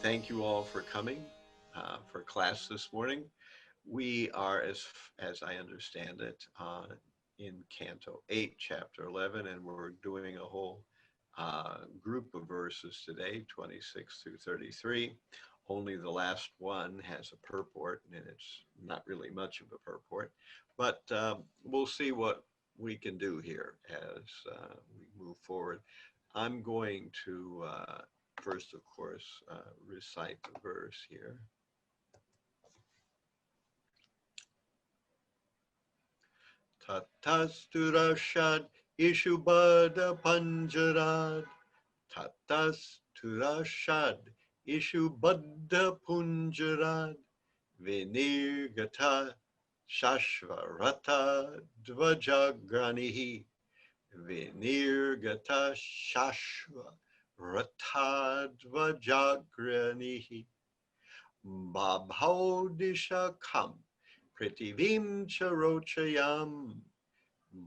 thank you all for coming for class this morning. We are, as I understand it, in Canto 8, Chapter 11, and we're doing a whole group of verses today, 26 through 33. Only the last one has a purport, and it's not really much of a purport, but we'll see what we can do here as we move forward. I'm going to first, of course, recite the verse here. Tatasturashad ishubada panjarad. Tatasturashad ishubada punjarad. Vinirgata shashvarata dvajagranihi. Vinirgata shashvarata dvajagranihi. Babhodisha kam pritivim charochayam.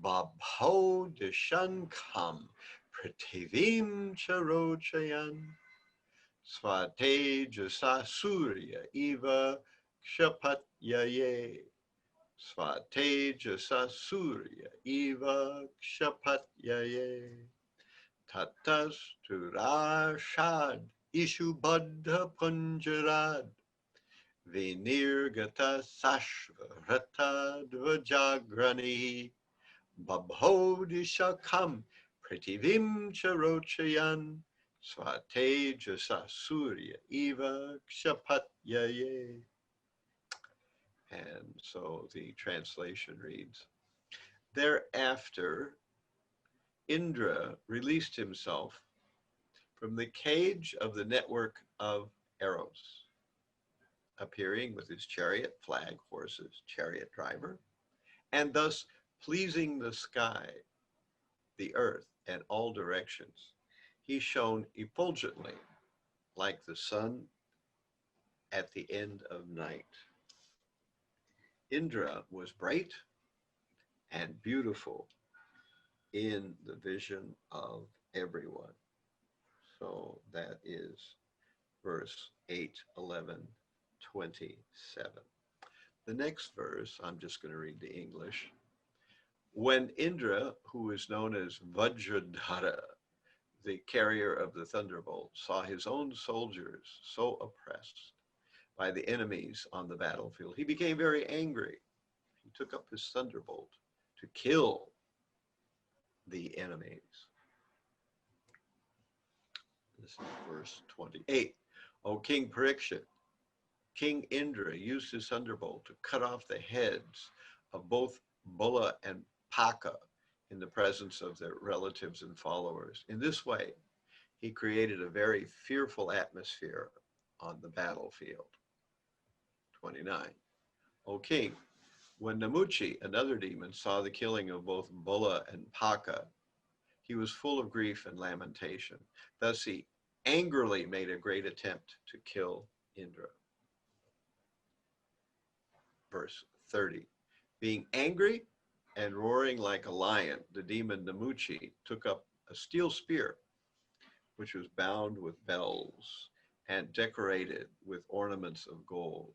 Babhodishan kam pritivim charochayan. Svatejasa surya eva kshapatyaye. Svatejasa surya eva kshapatyaye. Tatas turashad ishubadha punjarad. Vinirgata sashvarata dvajagrani. Babhodisha kam pritivim charochayan. Svatejasa surya eva kshapatyaye. And so the translation reads, thereafter, Indra released himself from the cage of the network of arrows, appearing with his chariot, flag, horses, chariot driver, and thus pleasing the sky, the earth, and all directions. He shone effulgently like the sun at the end of night. Indra was bright and beautiful in the vision of everyone. So that is verse 8, 11, 27. The next verse, I'm just going to read the English. When Indra, who is known as Vajradhara, the carrier of the thunderbolt, saw his own soldiers so oppressed by the enemies on the battlefield, he became very angry. He took up his thunderbolt to kill the enemies. This is verse 28. O King Parikshit, King Indra used his thunderbolt to cut off the heads of both Bula and Paka in the presence of their relatives and followers. In this way, he created a very fearful atmosphere on the battlefield. 29. O King, when Namuchi, another demon, saw the killing of both Bula and Paka, he was full of grief and lamentation. Thus he angrily made a great attempt to kill Indra. Verse 30. Being angry and roaring like a lion, the demon Namuchi took up a steel spear, which was bound with bells and decorated with ornaments of gold.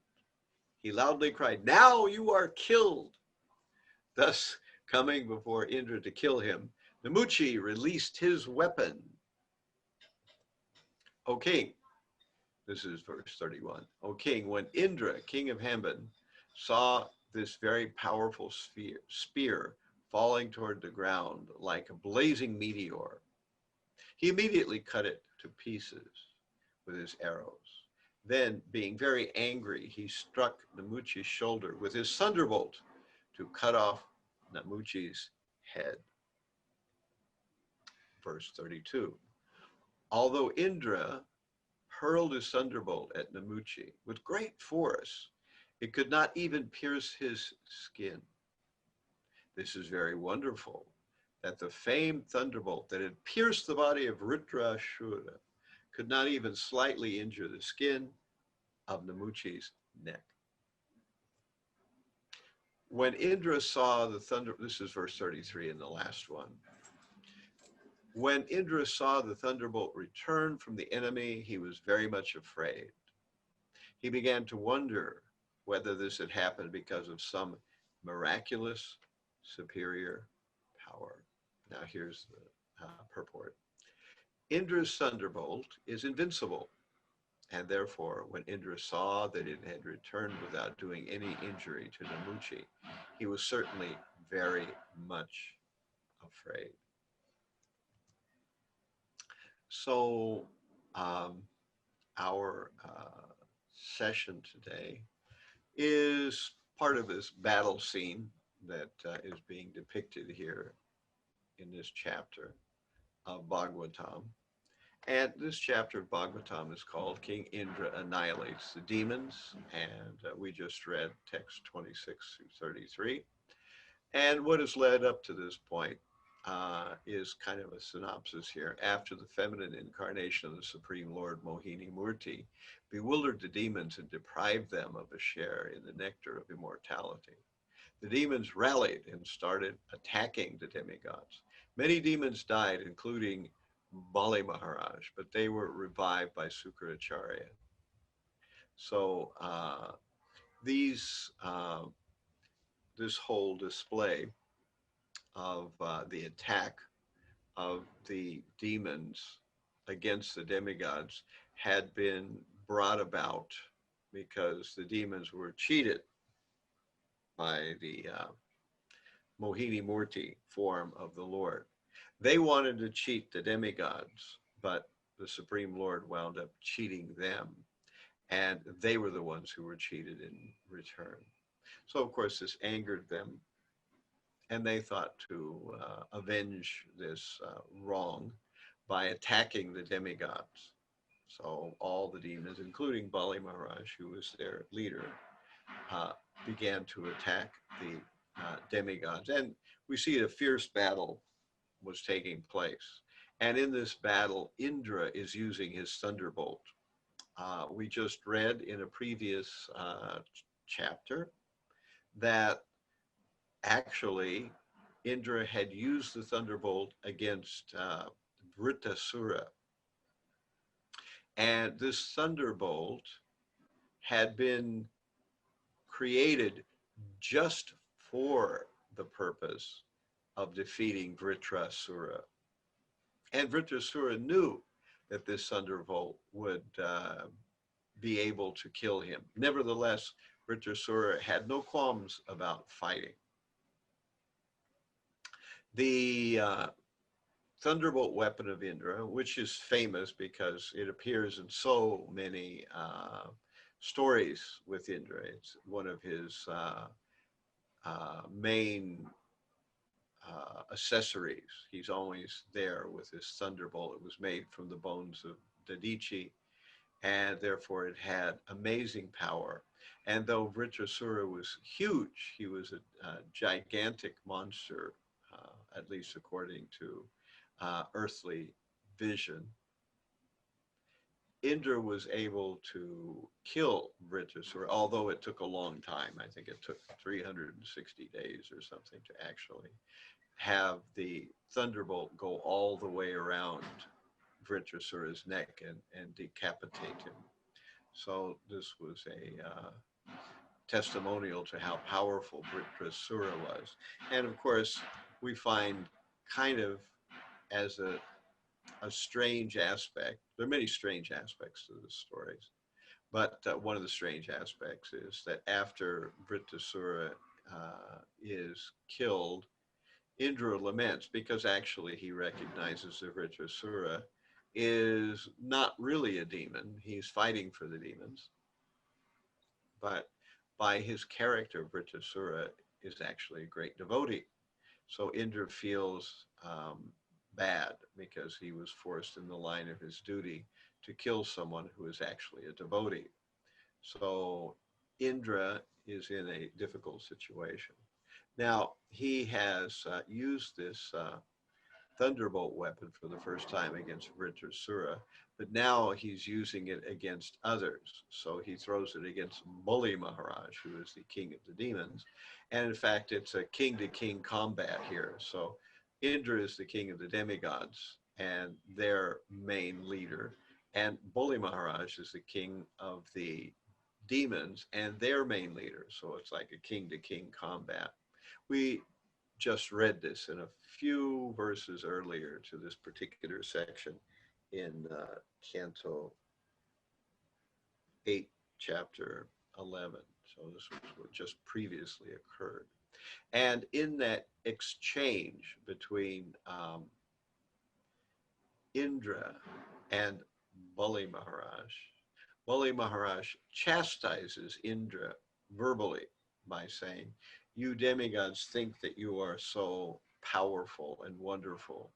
He loudly cried, "Now you are killed!" Thus, coming before Indra to kill him, Namuchi released his weapon. O King, this is verse 31. O King, when Indra, king of Heaven, saw this very powerful spear falling toward the ground like a blazing meteor, he immediately cut it to pieces with his arrows. Then, being very angry, he struck Namuchi's shoulder with his thunderbolt to cut off Namuchi's head. Verse 32. Although Indra hurled his thunderbolt at Namuchi with great force, it could not even pierce his skin. This is very wonderful, that the famed thunderbolt that had pierced the body of Vritrashura could not even slightly injure the skin of Namuchi's neck. When Indra saw the thunder, this is verse 33 in the last one. When Indra saw the thunderbolt return from the enemy, he was very much afraid. He began to wonder whether this had happened because of some miraculous superior power. Now here's the purport. Indra's thunderbolt is invincible, and therefore when Indra saw that it had returned without doing any injury to Namuchi, he was certainly very much afraid. So our session today is part of this battle scene that is being depicted here in this chapter of Bhagavatam. And this chapter of Bhagavatam is called King Indra Annihilates the Demons. And we just read text 26 through 33. And what has led up to this point is kind of a synopsis here. After the feminine incarnation of the Supreme Lord Mohini Murti bewildered the demons and deprived them of a share in the nectar of immortality, the demons rallied and started attacking the demigods. Many demons died, including Bali Maharaj, but they were revived by Sukracharya. So this whole display of the attack of the demons against the demigods had been brought about because the demons were cheated by the Mohini Murti form of the Lord. They wanted to cheat the demigods, but the Supreme Lord wound up cheating them, and they were the ones who were cheated in return. So, of course, this angered them, and they thought to avenge this wrong by attacking the demigods. So all the demons, including Bali Maharaj, who was their leader, began to attack the demigods. And we see a fierce battle was taking place. And in this battle, Indra is using his thunderbolt. We just read in a previous chapter that actually Indra had used the thunderbolt against Vritasura. And this thunderbolt had been created just for the purpose of defeating Vritrasura. And Vritrasura knew that this thunderbolt would be able to kill him. Nevertheless, Vritrasura had no qualms about fighting. The thunderbolt weapon of Indra, which is famous because it appears in so many stories with Indra. It's one of his main accessories. He's always there with his thunderbolt. It was made from the bones of Dadichi, and therefore it had amazing power. And though Vritrasura was huge, he was a gigantic monster, at least according to earthly vision, Indra was able to kill Vritrasura, although it took a long time. I think it took 360 days or something to actually have the thunderbolt go all the way around Vritrasura's neck and decapitate him. So this was a testimonial to how powerful Vritrasura was. And of course, we find kind of as a strange aspect. There are many strange aspects to the stories, but one of the strange aspects is that after Vritrasura is killed, Indra laments because actually he recognizes that Vritrasura is not really a demon. He's fighting for the demons, but by his character, Vritrasura is actually a great devotee. So Indra feels bad because he was forced in the line of his duty to kill someone who is actually a devotee. So Indra is in a difficult situation. Now, he has used this thunderbolt weapon for the first time against Vritrasura, but now he's using it against others. So he throws it against Bali Maharaj, who is the king of the demons. And in fact, it's a king-to-king combat here. So Indra is the king of the demigods, and their main leader. And Boli Maharaj is the king of the demons and their main leader. So it's like a king to king combat. We just read this in a few verses earlier to this particular section in Canto 8, chapter 11. So this was what just previously occurred. And in that exchange between Indra and Bali Maharaj chastises Indra verbally by saying, "You demigods think that you are so powerful and wonderful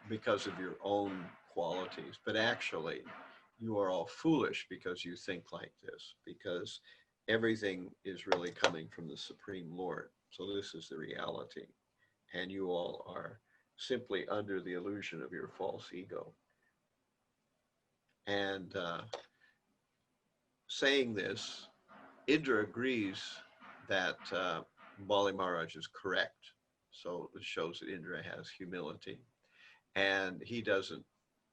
because of your own qualities, but actually you are all foolish because you think like this, because everything is really coming from the Supreme Lord. So this is the reality. And you all are simply under the illusion of your false ego." And saying this, Indra agrees that Bali Maharaj is correct. So it shows that Indra has humility. And he doesn't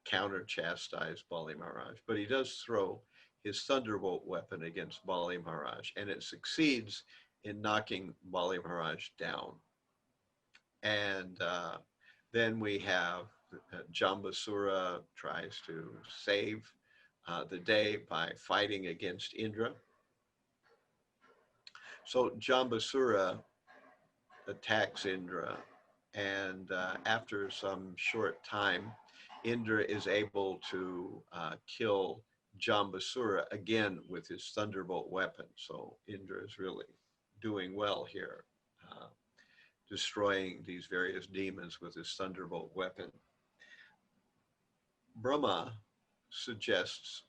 counter chastise Bali Maharaj, but he does throw his thunderbolt weapon against Bali Maharaj, and it succeeds in knocking Bali Maharaj down. And then we have Jambasura tries to save the day by fighting against Indra. So Jambasura attacks Indra, and after some short time, Indra is able to kill Jambasura again with his thunderbolt weapon. So Indra is really doing well here, destroying these various demons with his thunderbolt weapon. Brahma suggests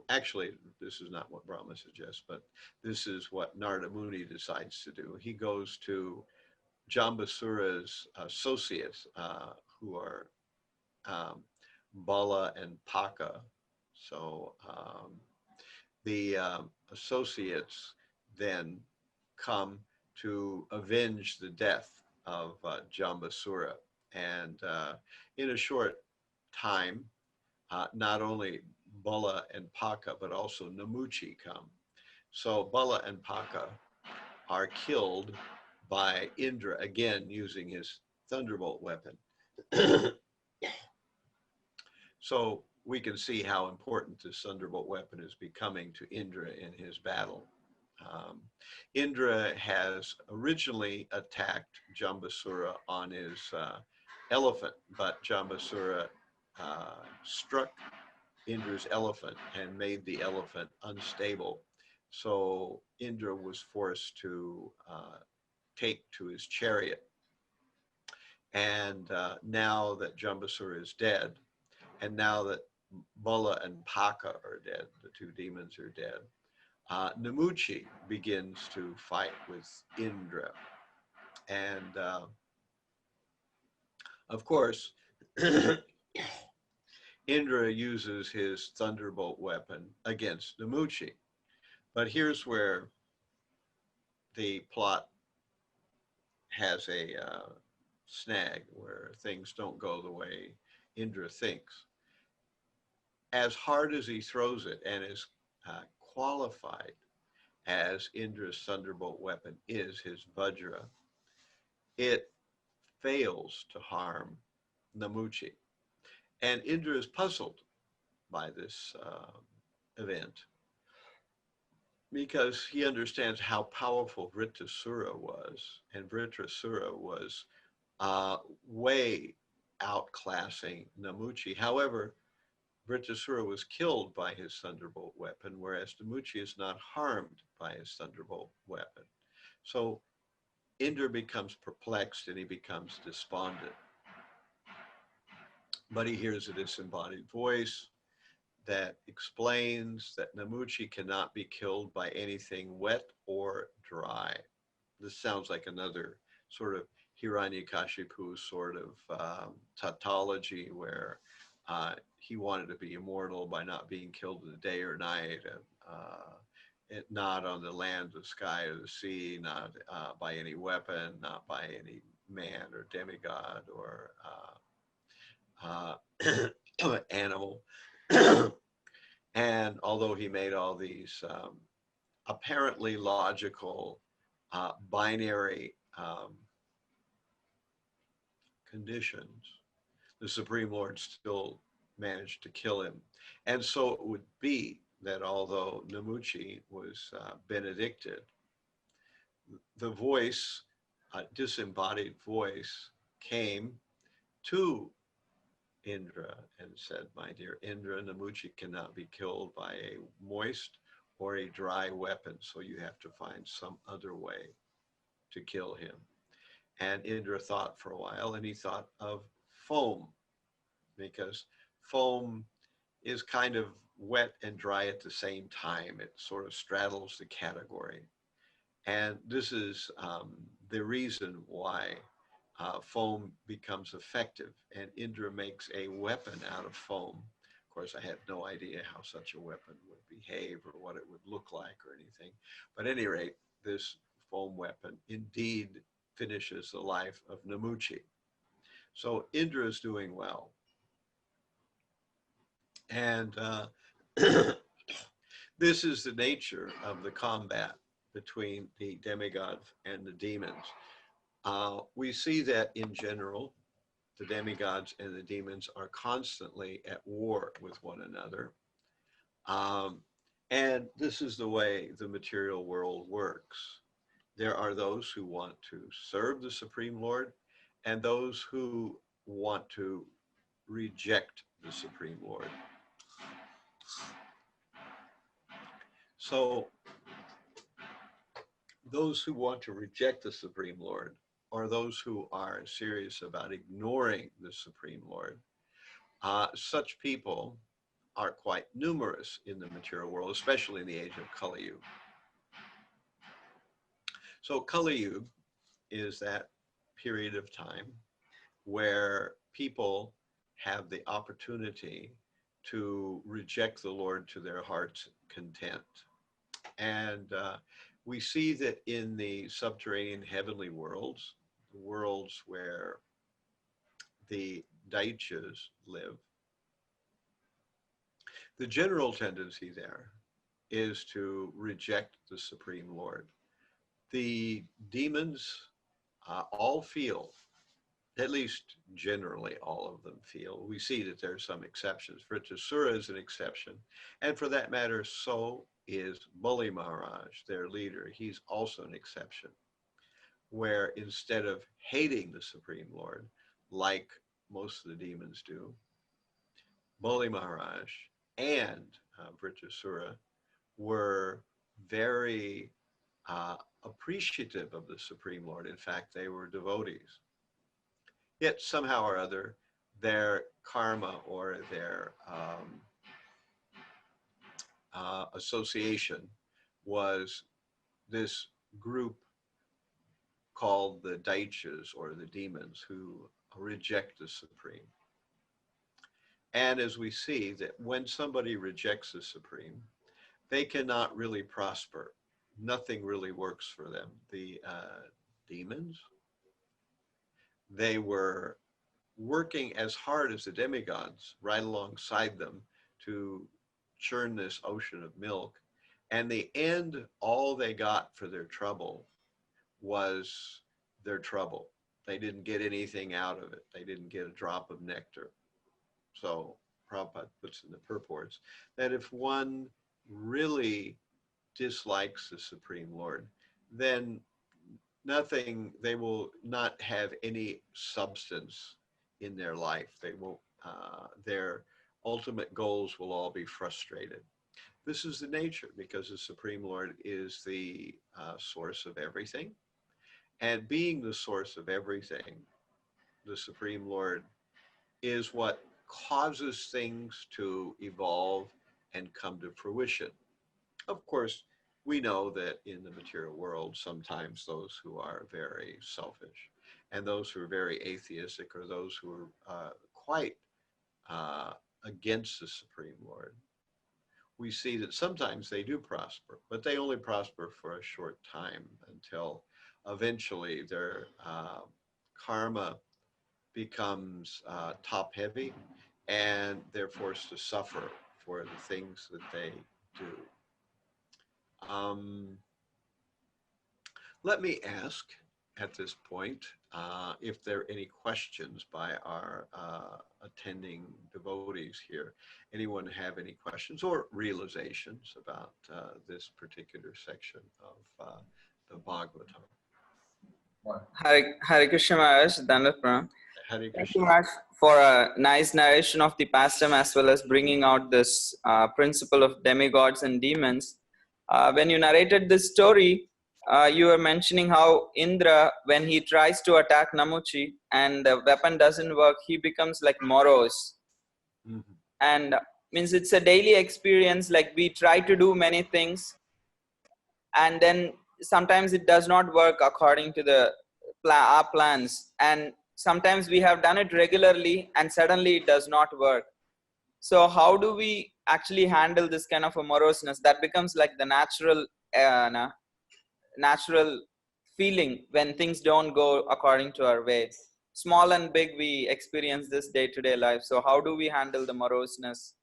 actually, this is not what Brahma suggests, but this is what Narada Muni decides to do. He goes to Jambasura's associates, who are Bala and Paka. So the associates then come to avenge the death of Jambasura. And in a short time, not only Bala and Paka, but also Namuchi come. So Bala and Paka are killed by Indra, again using his thunderbolt weapon. So we can see how important this thunderbolt weapon is becoming to Indra in his battle. Indra has originally attacked Jambasura on his elephant, but Jambasura struck Indra's elephant and made the elephant unstable. So Indra was forced to take to his chariot. And now that Jambasura is dead, and now that Bala and Paka are dead, the two demons are dead, Namuchi begins to fight with Indra. And of course, Indra uses his thunderbolt weapon against Namuchi. But here's where the plot has a snag, where things don't go the way Indra thinks. As hard as he throws it, and as qualified as Indra's thunderbolt weapon is, his Vajra, it fails to harm Namuchi. And Indra is puzzled by this event, because he understands how powerful Vritrasura was, and Vritrasura was way outclassing Namuchi. However, Vritrasura was killed by his thunderbolt weapon, whereas Namuchi is not harmed by his thunderbolt weapon. So Indra becomes perplexed and he becomes despondent. But he hears a disembodied voice that explains that Namuchi cannot be killed by anything wet or dry. This sounds like another sort of Hiranyakashipu sort of tautology, where he wanted to be immortal by not being killed in the day or night, and not on the land, the sky, or the sea, not by any weapon, not by any man or demigod or animal. And although he made all these apparently logical binary conditions, the Supreme Lord still managed to kill him. And so it would be that although Namuchi was benedicted, the voice, disembodied voice, came to Indra and said, "My dear Indra, Namuchi cannot be killed by a moist or a dry weapon, so you have to find some other way to kill him." And Indra thought for a while, and he thought of foam, because foam is kind of wet and dry at the same time. It sort of straddles the category. And this is the reason why foam becomes effective. And Indra makes a weapon out of foam. Of course, I had no idea how such a weapon would behave or what it would look like or anything. But at any rate, this foam weapon indeed finishes the life of Namuchi. So Indra is doing well. And this is the nature of the combat between the demigods and the demons. We see that in general, the demigods and the demons are constantly at war with one another. And this is the way the material world works. There are those who want to serve the Supreme Lord and those who want to reject the Supreme Lord. So those who want to reject the Supreme Lord, or those who are serious about ignoring the Supreme Lord, such people are quite numerous in the material world, especially in the age of Kali Yuga. So Kali Yuga is that period of time where people have the opportunity to reject the Lord to their heart's content. And we see that in the subterranean heavenly worlds, the worlds where the Daityas live, the general tendency there is to reject the Supreme Lord. The demons all feel, at least generally all of them feel. We see that there are some exceptions. Vritrasura is an exception. And for that matter, so is Bali Maharaj, their leader. He's also an exception, where instead of hating the Supreme Lord, like most of the demons do, Bali Maharaj and Vritrasura were very appreciative of the Supreme Lord. In fact, they were devotees. Yet somehow or other, their karma or their association was this group called the Daityas, or the demons, who reject the Supreme. And as we see that when somebody rejects the Supreme, they cannot really prosper. Nothing really works for them. The demons, they were working as hard as the demigods right alongside them to churn this ocean of milk. And the end, all they got for their trouble was their trouble. They didn't get anything out of it. They didn't get a drop of nectar. So Prabhupada puts in the purports that if one really dislikes the Supreme Lord, then nothing, they will not have any substance in their life. They won't, their ultimate goals will all be frustrated. This is the nature, because the Supreme Lord is the source of everything. And being the source of everything, the Supreme Lord is what causes things to evolve and come to fruition. Of course, we know that in the material world, sometimes those who are very selfish and those who are very atheistic, or those who are quite against the Supreme Lord, we see that sometimes they do prosper, but they only prosper for a short time until eventually their karma becomes top heavy, and they're forced to suffer for the things that they do. Um, Let me ask at this point if there are any questions by our attending devotees here. Anyone have any questions or realizations about this particular section of the Bhagavatam? Hare Krishna Maharaj, Dandavat Pranam. Hare Thank you Krishna. much for a nice narration of the pastime as well as bringing out this principle of demigods and demons. When you narrated this story, you were mentioning how Indra, when he tries to attack Namuchi and the weapon doesn't work, he becomes like morose. Mm-hmm. And means it's a daily experience, like we try to do many things and then sometimes it does not work according to the our plans, and sometimes we have done it regularly and suddenly it does not work. So how do we actually handle this kind of a moroseness that becomes like the natural feeling when things don't go according to our way? Small and big, we experience this day-to-day life. So how do we handle the moroseness?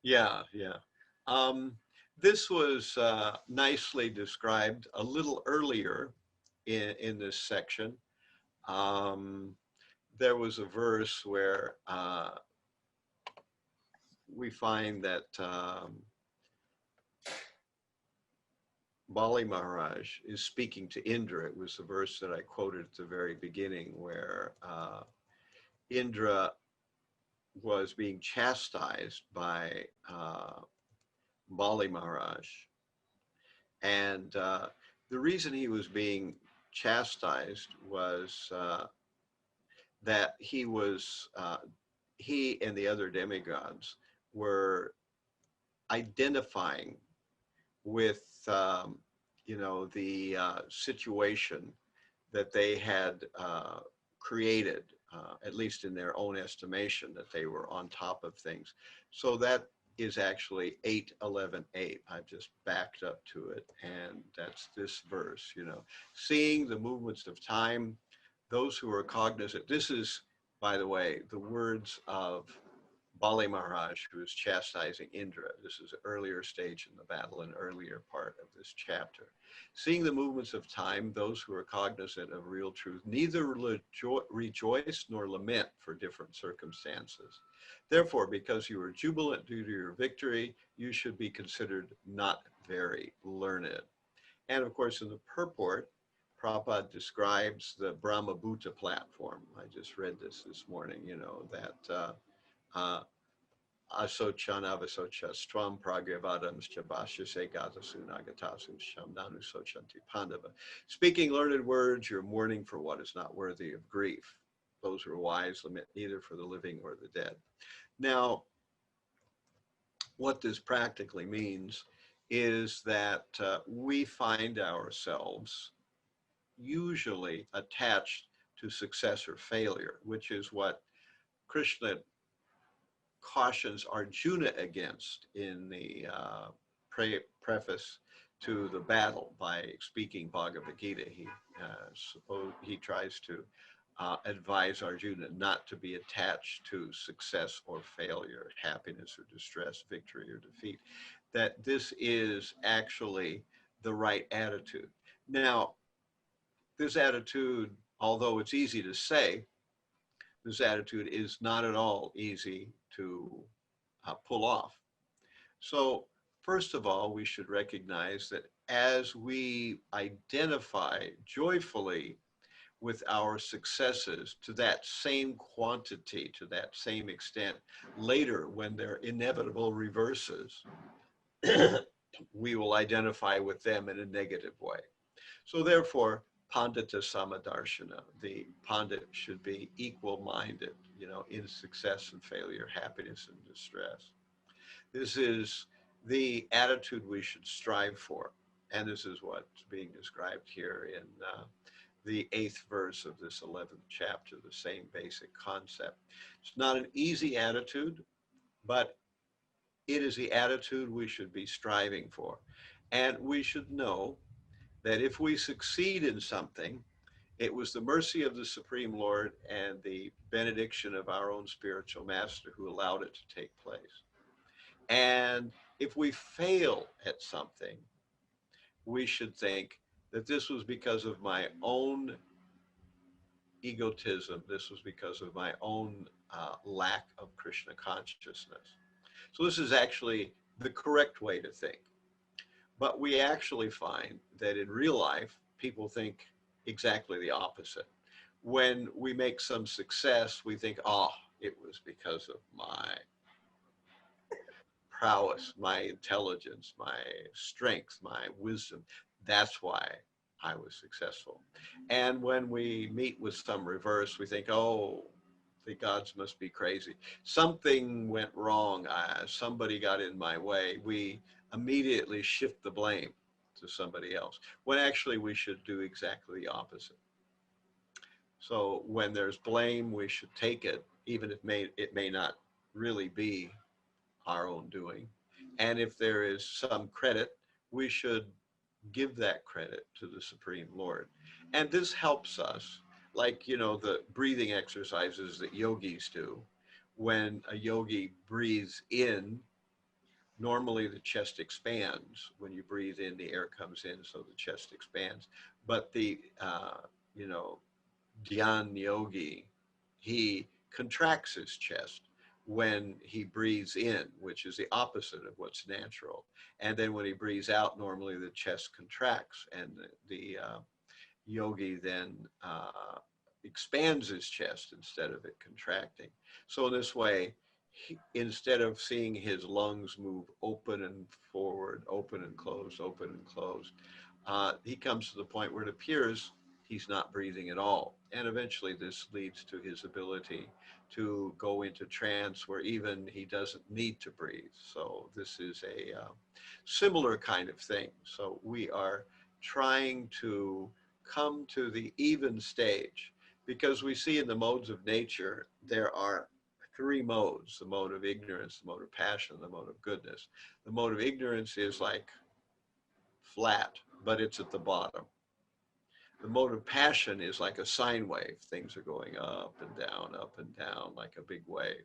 Yeah. This was nicely described a little earlier in this section. There was a verse where we find that Bali Maharaj is speaking to Indra. It was the verse that I quoted at the very beginning where Indra was being chastised by Bali Maharaj. And the reason he was being chastised was that he and the other demigods were identifying with the situation that they had created, at least in their own estimation, that they were on top of things. So that is actually 8:11:8. I've just backed up to it, and that's this verse. Seeing the movements of time, those who are cognizant. This is, by the way, the words of Bali Maharaj, who is chastising Indra. This is an earlier stage in the battle, an earlier part of this chapter. Seeing the movements of time, those who are cognizant of real truth neither rejoice nor lament for different circumstances. Therefore, because you are jubilant due to your victory, you should be considered not very learned. And of course, in the purport, Prabhupada describes the Brahma Bhuta platform. I just read this morning, that Asochan avasocha stram pragyavadams chabashase gatasun agatasum shamnanu sochanti pandava. Speaking learned words, you're mourning for what is not worthy of grief. Those who are wise lament neither for the living or the dead. Now, what this practically means is that we find ourselves usually attached to success or failure, which is what Krishna cautions Arjuna against in the preface to the battle by speaking Bhagavad Gita. He tries to advise Arjuna not to be attached to success or failure, happiness or distress, victory or defeat, that this is actually the right attitude. Now, this attitude, although it's easy to say, this attitude is not at all easy to pull off. So, first of all, we should recognize that as we identify joyfully with our successes to that same quantity, to that same extent, later when they're inevitable reverses, we will identify with them in a negative way. So therefore, Pandita Samadarshana, the Pandit should be equal-minded, in success and failure, happiness and distress. This is the attitude we should strive for. And this is what's being described here in the 8th verse of this 11th chapter, the same basic concept. It's not an easy attitude, but it is the attitude we should be striving for. And we should know that if we succeed in something, It was the mercy of the Supreme Lord and the benediction of our own spiritual master who allowed it to take place. And if we fail at something, we should think that this was because of my own egotism. This was because of my own lack of Krishna consciousness. So this is actually the correct way to think. But we actually find that in real life, people think exactly the opposite. When we make some success, we think, oh, it was because of my prowess, my intelligence, my strength, my wisdom. That's why I was successful. And when we meet with some reverse, we think, oh, the gods must be crazy. Something went wrong. Somebody got in my way. We immediately shift the blame to somebody else, when actually we should do exactly the opposite. So when there's blame, we should take it, even if it may not really be our own doing. And if there is some credit, we should give that credit to the Supreme Lord. And this helps us, like, the breathing exercises that yogis do. When a yogi breathes in, normally the chest expands. When you breathe in, the air comes in, so the chest expands. But the, you know, Dhyan yogi, he contracts his chest when he breathes in, which is the opposite of what's natural. And then when he breathes out, normally the chest contracts, and the yogi then expands his chest instead of it contracting. So in this way, instead of seeing his lungs move open and forward, open and close, open and close, he comes to the point where it appears he's not breathing at all. And eventually this leads to his ability to go into trance where even he doesn't need to breathe. So this is a similar kind of thing. So we are trying to come to the even stage, because we see in the modes of nature, there are three modes: the mode of ignorance, the mode of passion, the mode of goodness. The mode of ignorance is like flat, but it's at the bottom. The mode of passion is like a sine wave. Things are going up and down like a big wave.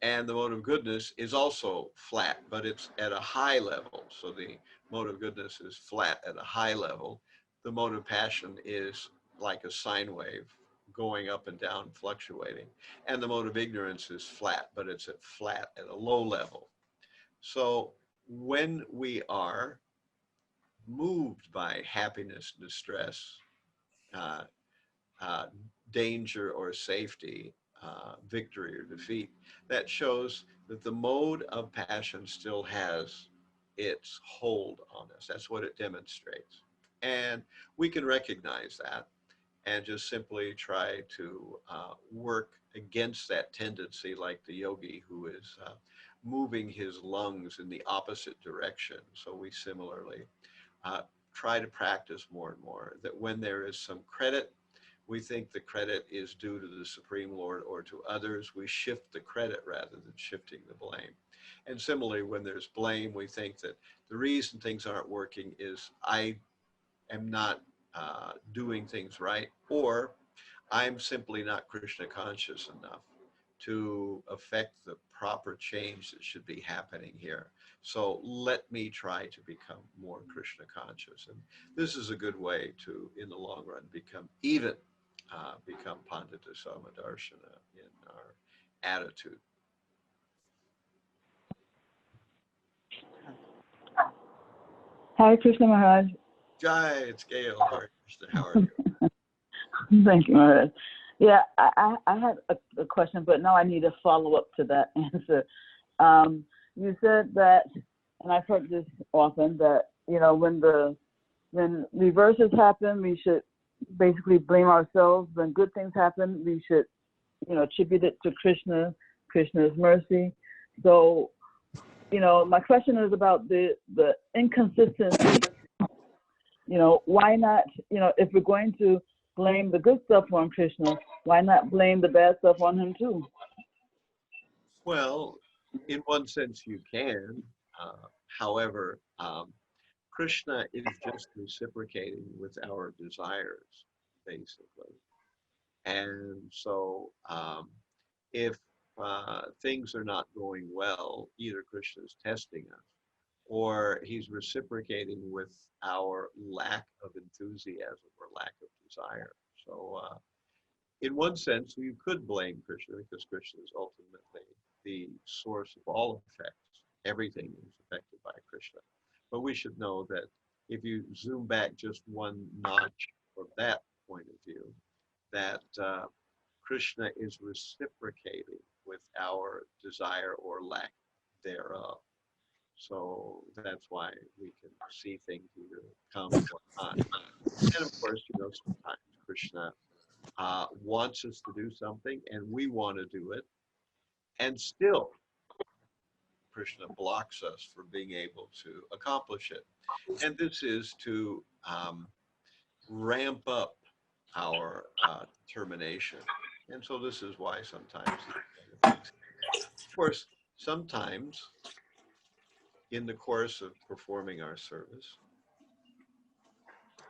And the mode of goodness is also flat, but it's at a high level. So the mode of goodness is flat at a high level. The mode of passion is like a sine wave, going up and down, fluctuating. And the mode of ignorance is flat, but it's at flat at a low level. So when we are moved by happiness, distress, uh, uh, danger or safety, victory or defeat, that shows that the mode of passion still has its hold on us. That's what it demonstrates. And we can recognize that and just simply try to work against that tendency, like the yogi who is moving his lungs in the opposite direction. So we similarly uh, try to practice more and more that when there is some credit, we think the credit is due to the Supreme Lord or to others. We shift the credit rather than shifting the blame. And similarly, when there's blame, we think that the reason things aren't working is I am not doing things right, or I'm simply not Krishna conscious enough to affect the proper change that should be happening here. So let me try to become more Krishna conscious. And this is a good way to, in the long run, become Pandita Samadarshana in our attitude. Hare Krishna Maharaj. Jai, it's Gail. Hare Krishna, how are you? Thank you, Maharaj. Yeah, I had a question, but now I need a follow-up to that answer. You said that, and I've heard this often, that, when reverses happen, we should basically blame ourselves. When good things happen, we should, attribute it to Krishna's mercy. So, my question is about the inconsistency. Why not, if we're going to blame the good stuff on Krishna, why not blame the bad stuff on him too? Well, in one sense you can. However, Krishna is just reciprocating with our desires. basically. And so if things are not going well, either Krishna is testing us or he's reciprocating with our lack of enthusiasm or lack of desire. So in one sense, we could blame Krishna because Krishna is ultimately the source of all effects. Everything is affected by Krishna. But we should know that if you zoom back just one notch from that point of view, that Krishna is reciprocating with our desire or lack thereof. So that's why we can see things either come or not. And of course, sometimes Krishna wants us to do something and we want to do it, and still Krishna blocks us from being able to accomplish it. And this is to ramp up our determination. And so this is why sometimes, of course, sometimes in the course of performing our service,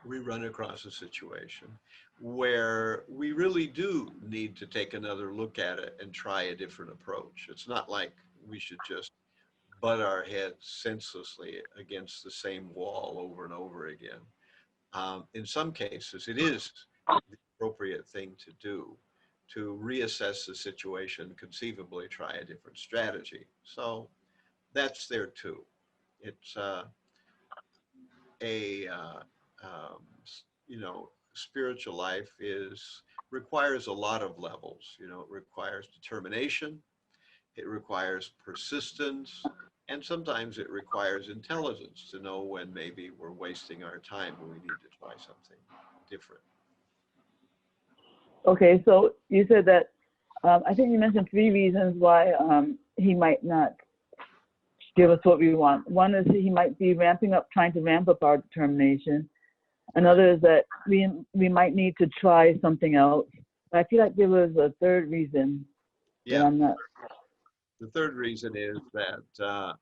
we run across a situation where we really do need to take another look at it and try a different approach. It's not like we should just butt our heads senselessly against the same wall over and over again. In some cases, it is the appropriate thing to do to reassess the situation, conceivably try a different strategy. So that's there too. It's spiritual life requires a lot of levels. It requires determination, it requires persistence, and sometimes it requires intelligence to know when maybe we're wasting our time and we need to try something different. Okay, so you said that, I think you mentioned 3 reasons why he might not give us what we want. One is he might be trying to ramp up our determination. Another is that we might need to try something else. But I feel like there was a 3rd reason. Yeah. I'm not. The 3rd reason is that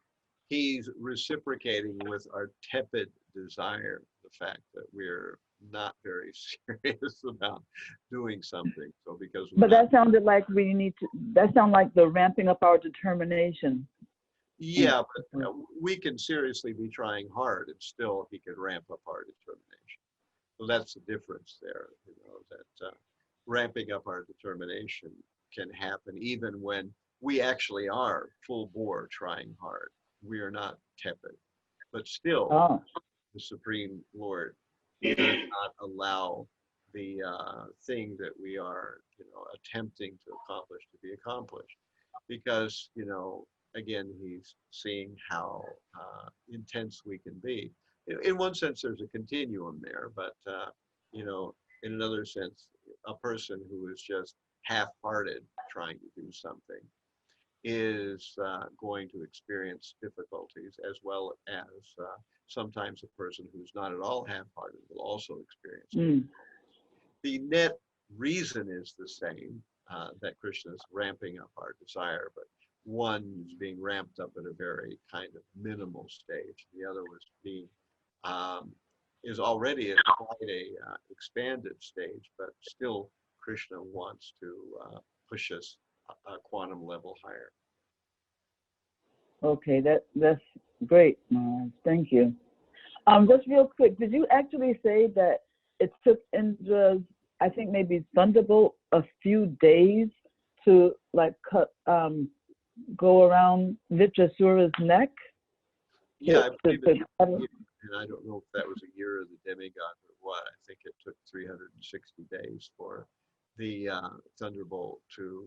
he's reciprocating with our tepid desire, the fact that we're not very serious about doing something. So because But that sounded like that sounded like the ramping up our determination. Yeah, but we can seriously be trying hard and still he could ramp up our determination. So that's the difference there, that ramping up our determination can happen even when we actually are full bore trying hard. We are not tepid, but still the Supreme Lord does not allow the thing that we are, attempting to accomplish to be accomplished, because, again, he's seeing how intense we can be. In one sense, there's a continuum there, but, in another sense, a person who is just half-hearted trying to do something is going to experience difficulties, as well as sometimes a person who's not at all half-hearted will also experience it. The net reason is the same, that Krishna is ramping up our desire, but one is being ramped up at a very kind of minimal stage. The other was is already at quite a expanded stage, but still Krishna wants to push us a quantum level higher. Okay, that's great, Maharaj. Thank you. Just real quick, did you actually say that it took Indra's, I think maybe Thunderbolt, a few days to go around Vitrasura's neck? Yeah, I believe and I don't know if that was a year of the demigod or what. I think it took 360 days for the Thunderbolt to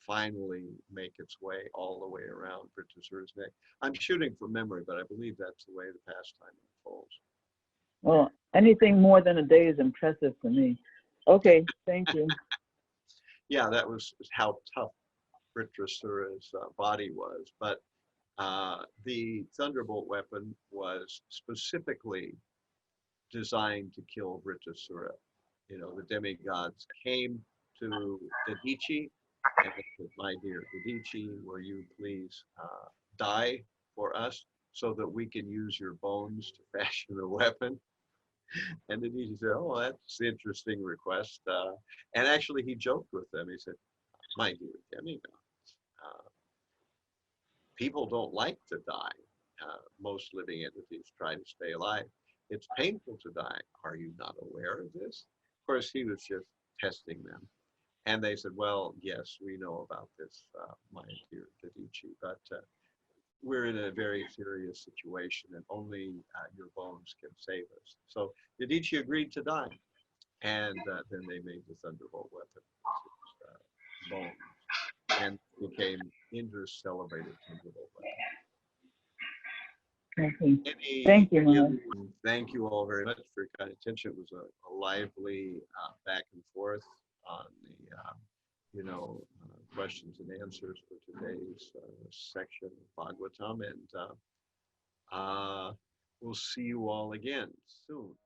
finally make its way all the way around Vitrasura's neck. I'm shooting from memory, but I believe that's the way the pastime unfolds. Well, anything more than a day is impressive to me. Okay, thank you. Yeah, that was how tough Vitrasura's body was. But the Thunderbolt weapon was specifically designed to kill Vitrasura. The demigods came to Dadichi and they said, "My dear Dadichi, will you please die for us so that we can use your bones to fashion a weapon?" And then he said, "Oh, that's an interesting request." And actually, he joked with them. He said, "My dear demigod, people don't like to die. Most living entities try to stay alive. It's painful to die. Are you not aware of this?" Of course, he was just testing them. And they said, "Well, yes, we know about this, my dear Medici, but we're in a very serious situation and only your bones can save us." So Medici agreed to die. And then they made the thunderbolt weapon, bones, and became intercelebrated thunderbolt weapon. Thank you, Maharaj. Thank you all very much for your kind attention. It was a lively back and forth on the questions and answers for today's section of Bhagavatam, and we'll see you all again soon.